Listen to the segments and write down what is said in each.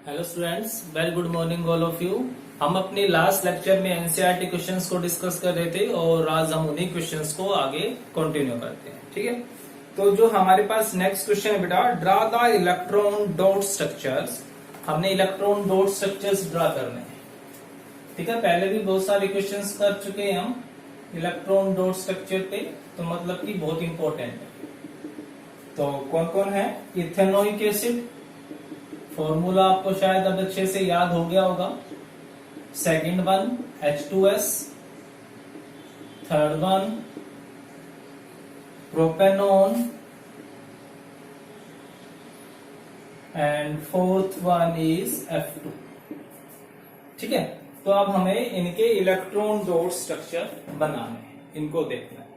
Hello students, very good morning all of you. हम अपने last lecture में NCERT questions को डिस्कस कर रहे थे और आज हम उन्हीं क्वेश्चंस को आगे कंटिन्यू करते हैं। ठीक है, तो जो हमारे पास नेक्स्ट क्वेश्चन है बेटा, draw the electron dot structures. हमने इलेक्ट्रॉन डॉट स्ट्रक्चर्स ड्रा करने हैं। ठीक है, पहले भी बहुत सारे क्वेश्चंस कर चुके हैं हम इलेक्ट्रॉन डॉट स्ट्रक्चर पे, तो मतलब कि बहुत इंपॉर्टेंट है। तो कौन कौन है? इथेनोइक एसिड, फॉर्मूला आपको शायद अब अच्छे से याद हो गया होगा। Second one H2S, third one propanone and fourth one is F2। ठीक है, तो अब हमें इनके इलेक्ट्रॉन डॉट स्ट्रक्चर बनाने हैं, इनको देखना है।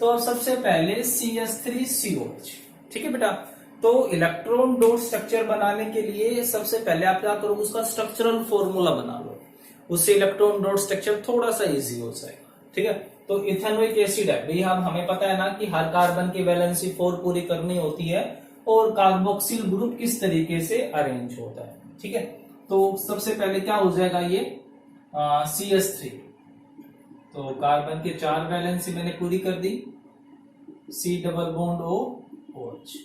तो अब सबसे पहले CH3COH। ठीक है बेटा, तो इलेक्ट्रॉन डॉट स्ट्रक्चर बनाने के लिए सबसे पहले आप क्या करोगे, उसका स्ट्रक्चरल फॉर्मूला बना लो, उससे इलेक्ट्रॉन डॉट स्ट्रक्चर थोड़ा सा इजी हो जाएगा। ठीक है, तो इथेनोइक एसिड है भाई, हमें पता है ना कि हर कार्बन की वैलेंसी 4 पूरी करनी होती है और कार्बोक्सिल ग्रुप किस तरीके से अरेंज होता है। ठीक है, तो सबसे पहले क्या हो जाएगा ये CH3। तो कार्बन के 4 वैलेंसी मैंने पूरी कर दी, C double bond OH।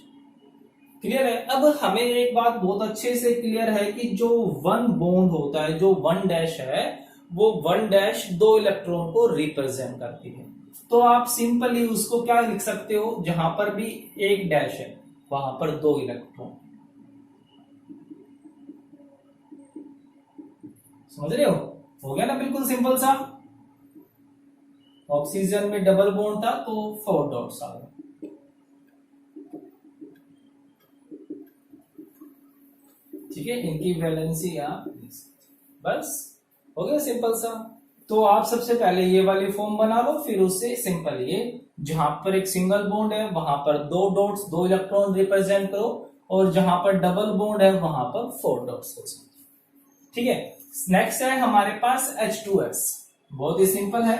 Clear है? अब हमें एक बात बहुत अच्छे से क्लियर है कि जो 1 बॉन्ड होता है, जो 1 डैश है, वो 1 डैश 2 इलेक्ट्रॉन को रिप्रेजेंट करती है। तो आप सिंपली उसको क्या लिख सकते हो, जहां पर भी एक डैश है वहां पर 2 इलेक्ट्रॉन। समझ रहे हो गया ना? बिल्कुल सिंपल सा। ऑक्सीजन में डबल बॉन्ड था तो 4 डॉट्स आ गए। ठीक है, इनकी वैलेंसी आप बस हो गया, सिंपल सा। तो आप सबसे पहले ये वाली फॉर्म बना लो, फिर उससे सिंपल ये जहां पर एक सिंगल बॉन्ड है वहां पर 2 डॉट्स 2 इलेक्ट्रॉन रिप्रेजेंट करो, और जहां पर डबल बॉन्ड है वहां पर 4 डॉट्स हो सकते। ठीक है, नेक्स्ट है हमारे पास H2S। बहुत ही सिंपल है।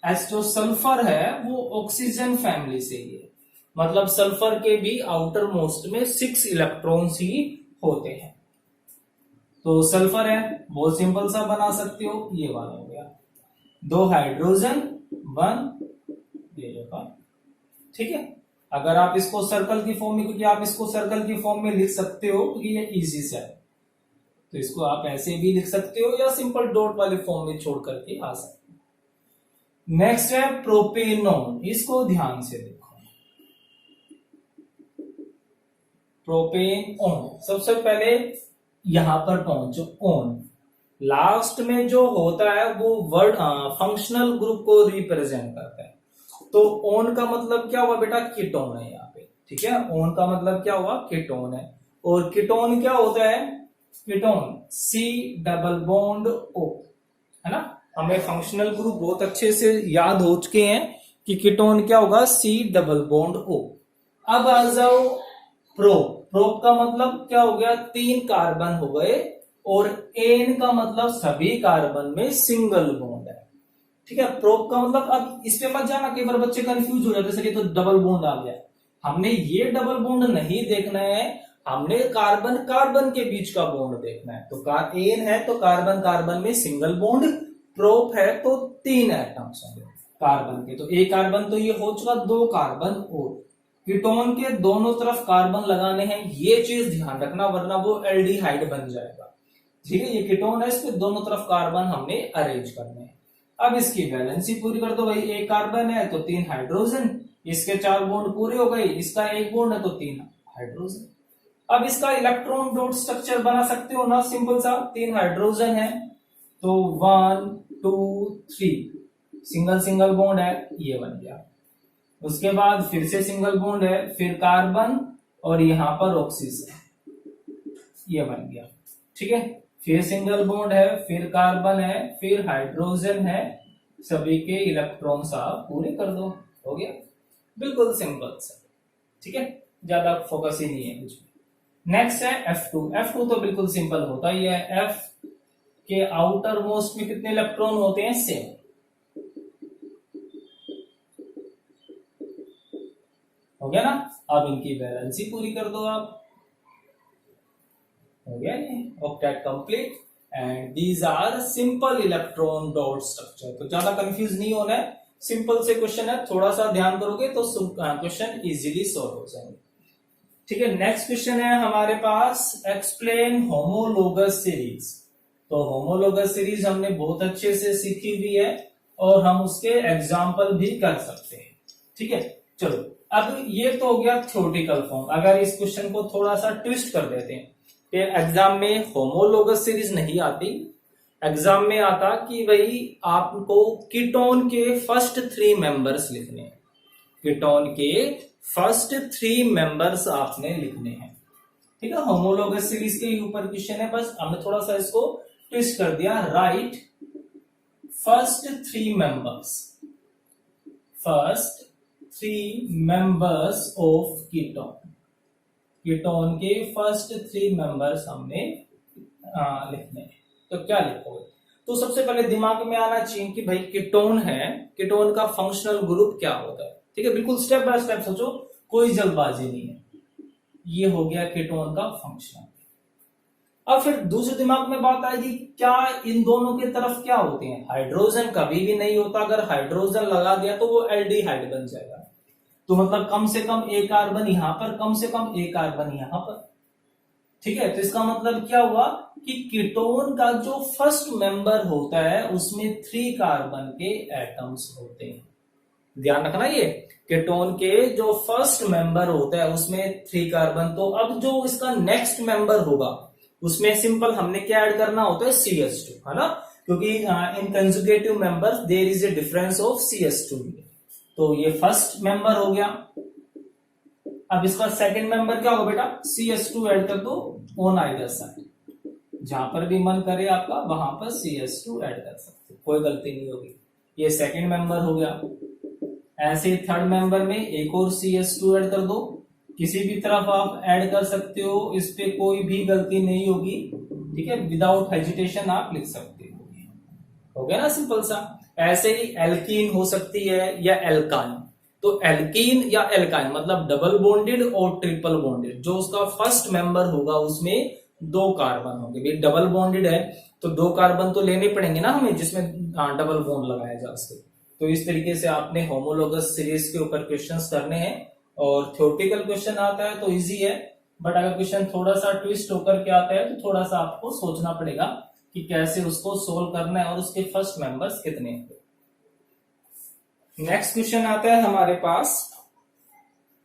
H जो सल्फर है वो ऑक्सीजन फैमिली से ही है, मतलब सल्फर के भी आउटर मोस्ट में 6 इलेक्ट्रॉन्स ही होते हैं। तो सल्फर है, बहुत सिंपल सा बना सकते हो, ये वाला हो गया 2 हाइड्रोजन 1 ये जगह। ठीक है, अगर आप इसको सर्कल की फॉर्म में, क्योंकि आप इसको सर्कल की फॉर्म में लिख सकते हो क्योंकि ये इजी से है, तो इसको आप ऐसे भी लिख सकते हो या सिंपल डॉट वाली फॉर्म में छोड़ करके आ सकते हो। नेक्स्ट है प्रोपेनॉन, इसको ध्यान से देखो। प्रोपेनॉन, सबसे पहले यहां पर पहुंचो, ऑन लास्ट में जो होता है वो वर्ड फंक्शनल ग्रुप को रिप्रेजेंट करता है। तो ऑन का मतलब क्या हुआ बेटा? कीटोन है यहाँ पे। ठीक है, ऑन का मतलब क्या हुआ? कीटोन है। और कीटोन क्या होता है? Ketone C double bond O, है ना? हमें फंक्शनल ग्रुप बहुत अच्छे से याद हो चुके हैं कि कीटोन क्या होगा? C double bond O। अब आ जाओ प्रोप। प्रोप का मतलब क्या हो गया? 3 कार्बन हो गए, और एन का मतलब सभी कार्बन में सिंगल बॉन्ड है। ठीक है, प्रोप का मतलब, अब इस पे मत जाना, कई बार बच्चे कंफ्यूज हो जाते हैं, तो डबल बॉन्ड आ गया। हमने ये डबल बॉन्ड नहीं देखना है, हमने कार्बन कार्बन के बीच का बॉन्ड देखना है। तो एन है तो कार्बन कार्बन में सिंगल बॉन्ड, प्रोप है तो 3 एटम्स होंगे कार्बन के। तो एक कार्बन तो ये हो चुका, 2 कार्बन और कीटोन के दोनों तरफ कार्बन लगाने हैं, ये चीज ध्यान रखना, वरना वो एल्डिहाइड बन जाएगा। ठीक है, ये कीटोन है, इसके दोनों तरफ कार्बन हमने अरेंज करने हैं। अब इसकी वैलेंसी पूरी कर दो भाई, एक कार्बन है तो 3 हाइड्रोजन, इसके 4 बॉन्ड पूरे हो गए, इसका 1 बॉन्ड है तो 3 हाइड्रोजन। अब इसका इलेक्ट्रॉन डॉट स्ट्रक्चर बना सकते हो ना, सिंपल सा, 3 हाइड्रोजन है तो 1 2 3 सिंगल सिंगल बॉन्ड है, ये बन गया। उसके बाद फिर से सिंगल बॉन्ड है, फिर कार्बन और यहां पर ऑक्सीजन, ये बन गया। ठीक है, फिर सिंगल बॉन्ड है, फिर कार्बन है, फिर हाइड्रोजन है, सभी के इलेक्ट्रॉन्स आप पूरे कर दो, हो गया। बिल्कुल सिंपल सा। ठीक है, ज्यादा फोकस ही नहीं है कुछ। नेक्स्ट है F2। F2 तो बिल्कुल सिंपल होता ही है। F के आउटर मोस्ट में कितने इलेक्ट्रॉन होते हैं? 7। हो गया ना? अब इनकी वैलेंसी पूरी कर दो आप। हो गया ये octet complete. And these are simple electron dot structure. तो ज्यादा कंफ्यूज नहीं होना है, सिंपल से क्वेश्चन है, थोड़ा सा ध्यान करोगे तो क्वेश्चन इजीली सॉल्व हो जाएंगे। ठीक है, नेक्स्ट क्वेश्चन है हमारे पास, एक्सप्लेन होमोलोगस सीरीज। तो होमोलोगस सीरीज हमने बहुत अच्छे से सीखी हुई है और हम उसके एग्जाम्पल भी कर सकते हैं। ठीक है, चलो अब ये तो हो गया थ्योरेटिकल फॉर्म। अगर इस क्वेश्चन को थोड़ा सा ट्विस्ट कर देते हैं, एग्जाम में होमोलोगस सीरीज नहीं आती, एग्जाम में आता कि भाई आपको कीटोन के फर्स्ट 3 मेंबर्स लिखने हैं, कीटोन के फर्स्ट 3 मेंबर्स आपने लिखने हैं। ठीक है, होमोलोगस सीरीज के ऊपर क्वेश्चन है, बस हमने थोड़ा सा इसको ट्विस्ट कर दिया। Right first 3 members, first 3 members of ketone, ketone के फर्स्ट 3 मेंबर्स हमने लिखने हैं। तो क्या लिखोगे? तो सबसे पहले दिमाग में आना चाहिए कि भाई कीटोन है, कीटोन का फंक्शनल ग्रुप क्या होता है। ठीक है, बिल्कुल स्टेप बाय स्टेप सोचो, कोई जल्दबाजी नहीं है। ये हो गया कीटोन का फंक्शनल। अब फिर दूसरे दिमाग में बात आएगी, क्या इन दोनों की तरफ क्या होते हैं? हाइड्रोजन कभी भी नहीं होता, अगर हाइड्रोजन लगा दिया तो वो एल्डिहाइड बन जाएगा। तो मतलब कम से कम एक कार्बन यहां पर, कम से कम एक कार्बन यहां पर। ठीक है, तो इसका मतलब क्या हुआ कि कीटोन का जो फर्स्ट मेंबर होता है उसमें 3 कार्बन के एटम्स होते हैं। ध्यान रखना, ये कीटोन के जो फर्स्ट मेंबर होता है उसमें 3 कार्बन। तो अब जो इसका नेक्स्ट मेंबर होगा उसमें सिंपल हमने क्या ऐड करना होता है? CH2, है ना, क्योंकि in conjugative members there is a difference of CH2। तो ये फर्स्ट मेंबर हो गया। अब इसका सेकंड मेंबर क्या होगा बेटा? CH2 ऐड कर दो ऑन आइदर साइड, जहां पर भी मन करे आपका वहां पर CH2 ऐड कर सकते, कोई गलती नहीं होगी। ये सेकंड मेंबर हो गया। ऐसे ही थर्ड मेंबर में एक और CH2 ऐड कर दो, किसी भी तरफ आप ऐड कर सकते हो, इस पे कोई भी गलती नहीं होगी। ठीक है, विदाउट हेजिटेशन आप लिख सकते हो गया ना, सिंपल सा। ऐसे ही एल्कीन हो सकती है या एल्काइन। तो एल्कीन या एल्काइन मतलब डबल बॉन्डेड और ट्रिपल बॉन्डेड। जो उसका फर्स्ट मेंबर होगा उसमें 2 कार्बन होंगे। भाई डबल बॉन्डेड है तो 2 कार्बन तो लेने पड़ेंगे ना हमें, जिसमें डबल बॉन्ड लगाया जा सके। तो इस तरीके से आपने होमोलोगस सीरीज के ऊपर क्वेश्चंस करने हैं। और थ्योरेटिकल क्वेश्चन आता है तो इजी है, बट अगर क्वेश्चन थोड़ा सा ट्विस्ट होकर के आता है तो थोड़ा सा आपको सोचना पड़ेगा कि कैसे उसको सोल्व करना है और उसके फर्स्ट मेंबर्स कितने हैं। नेक्स्ट क्वेश्चन आता है हमारे पास,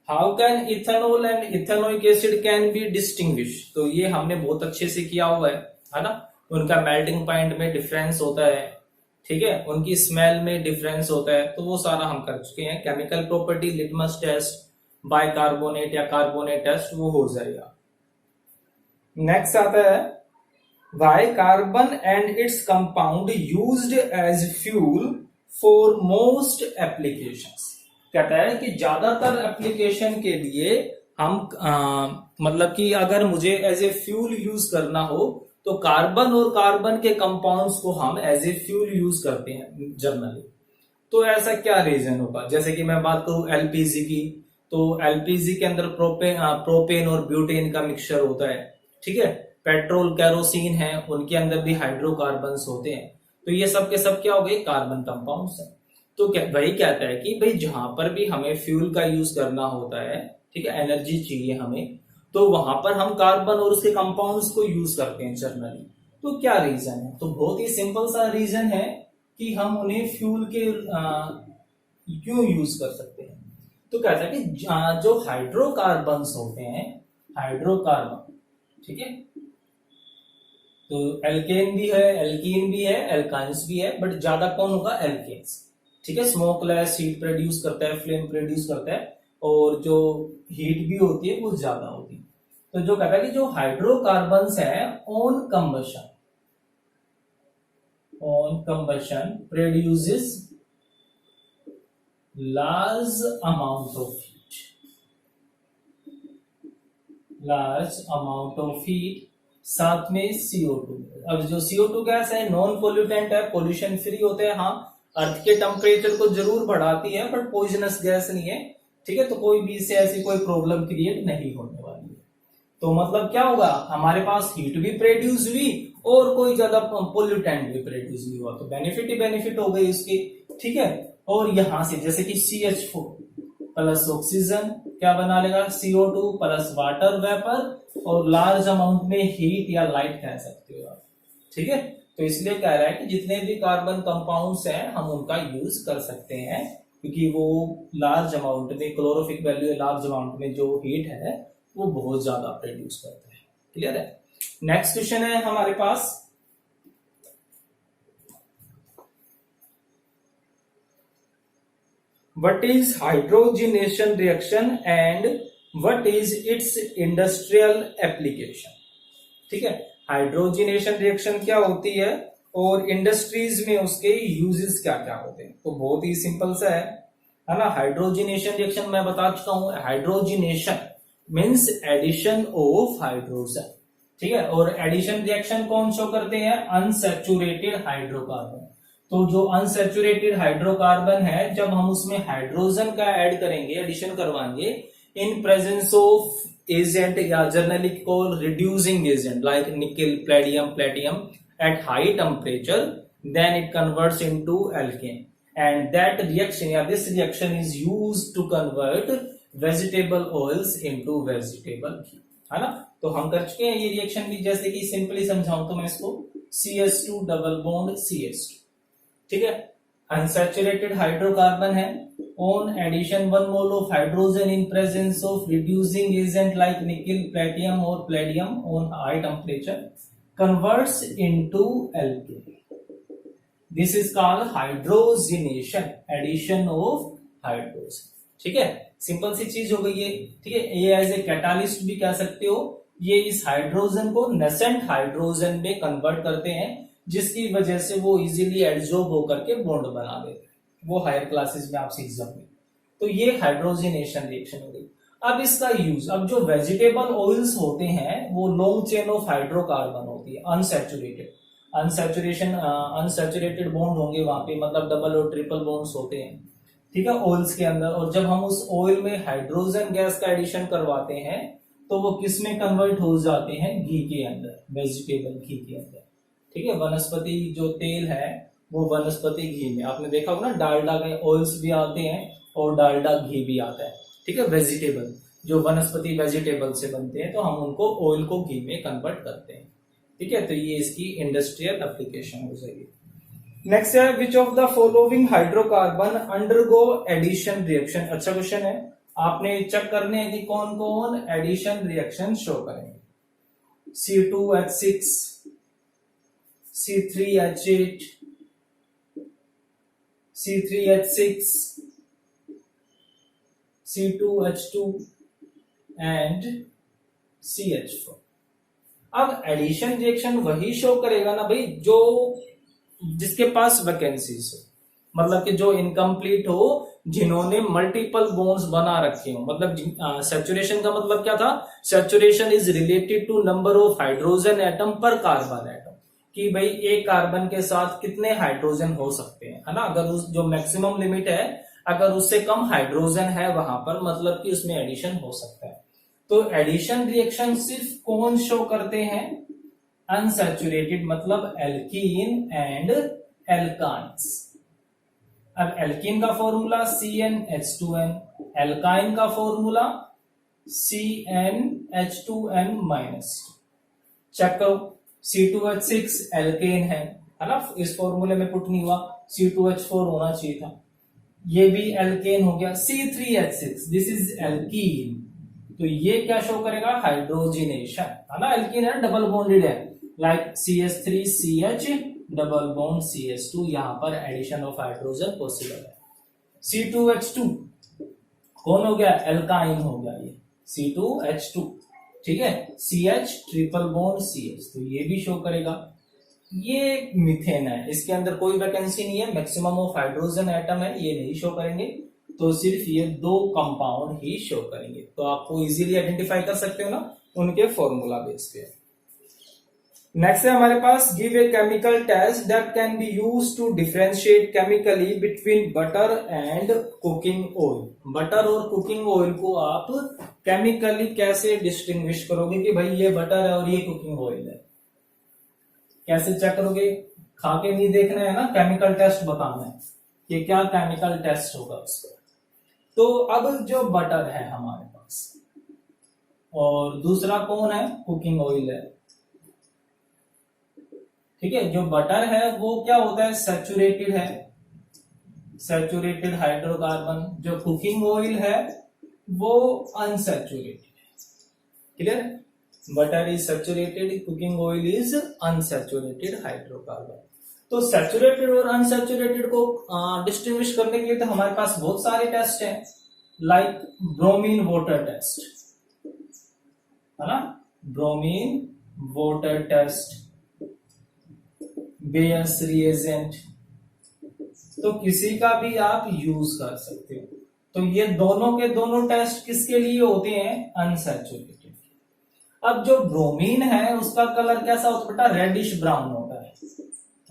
how can ethanol and ethanoic acid can be distinguish. तो ये हमने बहुत अच्छे से किया हुआ है ना। उनका मेल्टिंग पॉइंट में डिफरेंस होता है, ठीक है, उनकी स्मेल में डिफरेंस होता है, तो वो सारा हम कर चुके हैं। Chemical property, litmus test, bicarbonate या कार्बोनेट टेस्ट, वो हो जाएगा। नेक्स्ट आता है, why carbon and its compound used as fuel for most applications. कहता है कि ज्यादातर एप्लीकेशन के लिए हम मतलब कि अगर मुझे एज ए फ्यूल यूज करना हो तो कार्बन और कार्बन के कंपाउंड्स को हम एज ए फ्यूल यूज करते हैं जनरली। तो ऐसा क्या रीजन होगा? जैसे कि मैं बात करूं एलपीजी की, तो एलपीजी के अंदर प्रोपेन और ब्यूटेन का मिक्सचर होता है। ठीक है, पेट्रोल कैरोसिन है, उनके अंदर भी हाइड्रोकार्बन्स होते हैं। तो ये सब के सब क्या हो गए? कार्बन कंपाउंड्स हैं। तो वही कहता है कि भाई जहां पर भी हमें फ्यूल का यूज करना होता है, ठीक है, एनर्जी चाहिए हमें, तो वहां पर हम कार्बन और उसके कंपाउंड्स को यूज करते हैं जनरली। तो क्या रीजन है? तो बहुत ही सिंपल सा रीजन है कि हम उन्हें फ्यूल के क्यों यूज कर सकते हैं। तो कहता है कि जो हाइड्रोकार्बन्स होते हैं, हाइड्रोकार्बन, ठीक है, तो एल्केन भी है, एल्कीन भी है, एल्काइंस भी है, बट ज्यादा कौन होगा? एल्केन्स। ठीक है, स्मोकलेस हीट प्रोड्यूस करता है, फ्लेम प्रोड्यूस करता है, और जो हीट भी होती है वो ज्यादा होती है। तो जो कहता है कि जो हाइड्रोकार्बन्स है on combustion produces large amount of heat, साथ में CO2। अब जो CO2 गैस है नॉन पोल्यूटेंट है, पोल्यूशन फ्री होते हैं। हाँ, अर्थ के टेम्परेचर को जरूर बढ़ाती है बट पॉइजनस गैस नहीं है। ठीक है, तो कोई भी इससे ऐसी कोई प्रॉब्लम क्रिएट नहीं होने वाली है। तो मतलब क्या होगा, हमारे पास हीट भी प्रोड्यूस हुई और कोई ज्यादा पोल्यूटेंट भी प्रोड्यूस नहीं हुआ, तो बेनिफिट ही बेनिफिट हो गई इसकी। ठीक है, और यहां से जैसे कि CH4 प्लस ऑक्सीजन क्या बना लेगा, CO2 प्लस वाटर वेपर और लार्ज अमाउंट में हीट या लाइट कह सकते हो आप। ठीक है, तो इसलिए कह रहा है कि जितने भी कार्बन कंपाउंड्स हैं हम उनका यूज कर सकते हैं, क्योंकि वो लार्ज अमाउंट में क्लोरोफिक वैल्यू लार्ज अमाउंट में जो हीट है वो बहुत ज्यादा प्रोड्यूस करते हैं। क्लियर है। नेक्स्ट क्वेश्चन है हमारे पास, what is hydrogenation reaction and what is its industrial application. ठीक है, हाइड्रोजिनेशन रिएक्शन क्या होती है और इंडस्ट्रीज में उसके यूजेस क्या क्या होते हैं। तो बहुत ही सिंपल सा है ना। हाइड्रोजिनेशन रिएक्शन मैं बता चुका हूं, hydrogenation means addition of hydrogen. ठीक है, और एडिशन रिएक्शन कौन शो करते हैं, अनसैचुरेटेड हाइड्रोकार्बन। तो जो अनसैचुरेटेड हाइड्रोकार्बन है, जब हम उसमें हाइड्रोजन का ऐड करेंगे, एडिशन करवाएंगे इन प्रेजेंस ऑफ एजेंट या generally called reducing agent like निकल, प्लेटियम at high temperature, then it converts into alkane, and that reaction या this reaction is used to convert vegetable oils into vegetable ghee, है ना। तो हम कर चुके हैं ये रिएक्शन भी। जैसे कि सिंपली समझाऊं तो मैं इसको CH2 डबल बॉन्ड CH2, ठीक है, अनसैचुरेटेड हाइड्रोकार्बन है, on addition 1 mole of hydrogen in presence of reducing agent like nickel, platinum or palladium on high temperature converts into alkane. This is called hydrogenation, addition of hydrogen. ठीक है, simple सी चीज हो गई है। ठीक है, ये एज ए कैटालिस्ट भी कह सकते हो। ये इस हाइड्रोजन को नेसेंट हाइड्रोजन में कन्वर्ट करते हैं, जिसकी वजह से वो इजीली एड्सॉर्ब होकर के बॉन्ड बना देते हैं। वो हायर क्लासेस में आपसे एग्जाम में। तो ये हाइड्रोजिनेशन रिएक्शन हो गई। अब इसका यूज, अब जो वेजिटेबल ऑयल्स होते हैं वो लॉन्ग चेन ऑफ हाइड्रोकार्बन होती है, अनसैचुरेटेड बॉन्ड होंगे वहां पे, मतलब डबल और ट्रिपल बॉन्ड्स होते हैं। ठीक है, ऑयल्स के अंदर। और जब हम उस ऑयल में हाइड्रोजन गैस का एडिशन करवाते हैं तो वो किस में कन्वर्ट हो जाते हैं, घी के अंदर, वेजिटेबल घी के अंदर। ठीक है, वनस्पति जो तेल है वो वनस्पति घी में, आपने देखा होगा ना, डालडा के ऑयल्स भी आते हैं और डालडा घी भी आता है। ठीक है, वेजिटेबल जो वनस्पति वेजिटेबल से बनते हैं, तो हम उनको ऑयल को घी में कन्वर्ट करते हैं। ठीक है, तो ये इसकी इंडस्ट्रियल एप्लीकेशन हो जाएगी। नेक्स्ट है, which of the following hydrocarbon undergo addition reaction. अच्छा क्वेश्चन है, आपने चेक करने हैं कि कौन कौन एडिशन रिएक्शन शो करेंगे। C2H6, C3H8, C3H6, C2H2 and CH4। अब एडिशन रिएक्शन वही शो करेगा ना भाई जो जिसके पास वैकेंसीज हो, मतलब कि जो इनकम्प्लीट हो, जिन्होंने मल्टीपल बॉन्ड्स बना रखे हो। मतलब सैचुरेशन का मतलब क्या था, saturation is related to number of hydrogen atom per carbon atom, कि भाई एक कार्बन के साथ कितने हाइड्रोजन हो सकते हैं, है ना। अगर उस जो मैक्सिमम लिमिट है, अगर उससे कम हाइड्रोजन है वहां पर, मतलब कि उसमें एडिशन हो सकता है। तो एडिशन रिएक्शन सिर्फ कौन शो करते हैं, अनसैचुरेटेड, मतलब एल्कीन एंड एल्काइंस। अब एल्कीन का फॉर्मूला CnH2n, एल्काइन का फॉर्मूला CnH2n-। चेक करो, C2H6 एल्केन है ना, इस फॉर्मूले में पुट नहीं हुआ, C2H4 होना चाहिए था, ये भी एल्केन हो गया। C3H6 दिस इज एल्कीन, तो ये क्या शो करेगा, हाइड्रोजिनेशन, है ना। एल्कीन है, डबल बॉन्डेड है, like CH3CH double bond CH2, यहां पर एडिशन ऑफ हाइड्रोजन पॉसिबल है। C2H2 कौन हो गया, एल्काइन हो गया ये C2H2। ठीक है, CH ट्रिपल बॉन्ड CH, तो ये भी शो करेगा। ये मीथेन है, इसके अंदर कोई वैकेंसी नहीं है, मैक्सिमम ऑफ हाइड्रोजन एटम है, ये नहीं शो करेंगे, तो सिर्फ ये दो कंपाउंड ही शो करेंगे। तो आपको इजीली आइडेंटिफाई कर सकते हो ना उनके फॉर्मूला बेस पे। नेक्स्ट है हमारे पास give a chemical test that can be use to differentiate chemically between butter and cooking oil. Butter और कुकिंग ऑयल को आप केमिकली कैसे डिस्टिंग्विश करोगे कि भाई ये बटर है और ये कुकिंग ऑयल है, कैसे चेक करोगे? खा के नहीं देखना है ना, केमिकल टेस्ट बताना है कि क्या केमिकल टेस्ट होगा उसका। तो अब जो बटर है हमारे पास और दूसरा कौन है? कुकिंग ऑयल है। ठीक है, जो बटर है वो क्या होता है? सैचुरेटेड है, सैचुरेटेड हाइड्रोकार्बन। जो कुकिंग ऑयल है वो अनसैचुरेटेड है। Clear? Butter is saturated, cooking oil is unsaturated hydrocarbon. तो सैचुरेटेड और अनसैचुरेटेड को डिस्टिंग्विश करने के लिए तो हमारे पास बहुत सारे टेस्ट हैं, लाइक ब्रोमीन वाटर टेस्ट, है ना, bromine water test, Baeyer's reagent, तो किसी का भी आप यूज कर सकते हो। तो ये दोनों के दोनों टेस्ट किसके लिए होते हैं? अनसैचुरेटेड। अब जो ब्रोमीन है उसका कलर कैसा होता है बेटा? रेडिश ब्राउन होता है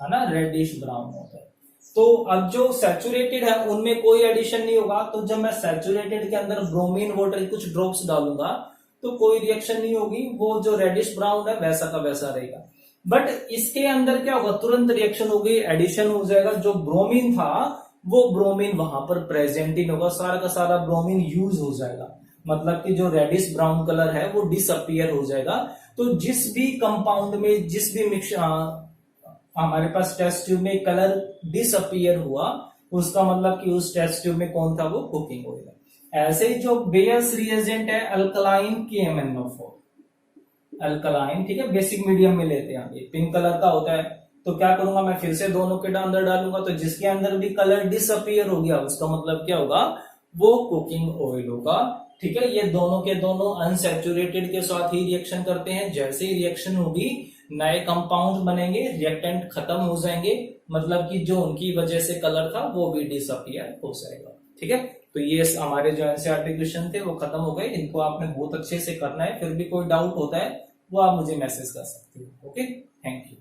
ना, रेडिश ब्राउन होता है। तो अब जो सैचुरेटेड है उनमें कोई एडिशन नहीं होगा, तो जब मैं सैचुरेटेड के अंदर ब्रोमीन वाटर कुछ ड्रॉप्स डालूंगा तो कोई रिएक्शन नहीं होगी, वो जो रेडिश ब्राउन है वैसा का वैसा रहेगा। बट इसके अंदर क्या होगा? तुरंत रिएक्शन होगी, एडिशन हो जाएगा। जो ब्रोमीन था वो ब्रोमीन वहां पर प्रेजेंट ही नहीं होगा, सारा का सारा ब्रोमीन यूज हो जाएगा, मतलब कि जो रेडिश ब्राउन कलर है वो डिसअपियर हो जाएगा। तो जिस भी कंपाउंड में, जिस भी मिक्स हमारे पास टेस्ट ट्यूब में कलर डिसअपियर हुआ, उसका मतलब कि उस टेस्ट ट्यूब में कौन था? वो कुकिंग ऑयल है। ऐसे ही जो बेयस रिएजेंट है अल्कलाइन KMnO4, अल्कलाइन, ठीक है, बेसिक मीडियम में लेते हैं, ये पिंक कलर का होता है। तो क्या करूंगा मैं? फिर से दोनों के अंदर डालूंगा, तो जिसके अंदर भी कलर डिसअपियर हो गया उसका मतलब क्या होगा? वो कुकिंग ऑयल होगा। ठीक है, ये दोनों के दोनों अनसैचुरेटेड के साथ ही रिएक्शन करते हैं। जैसे ही रिएक्शन होगी नए कंपाउंड बनेंगे, रिएक्टेंट खत्म हो जाएंगे, मतलब कि जो उनकी वजह से कलर था वो भी डिसअपियर हो जाएगा। ठीक है, तो ये हमारे जो एनसीईआरटी क्वेश्चन थे वो खत्म हो गए। इनको आपने बहुत अच्छे से करना है, फिर भी कोई डाउट होता है वो आप मुझे मैसेज कर सकते हो। Okay, thank you.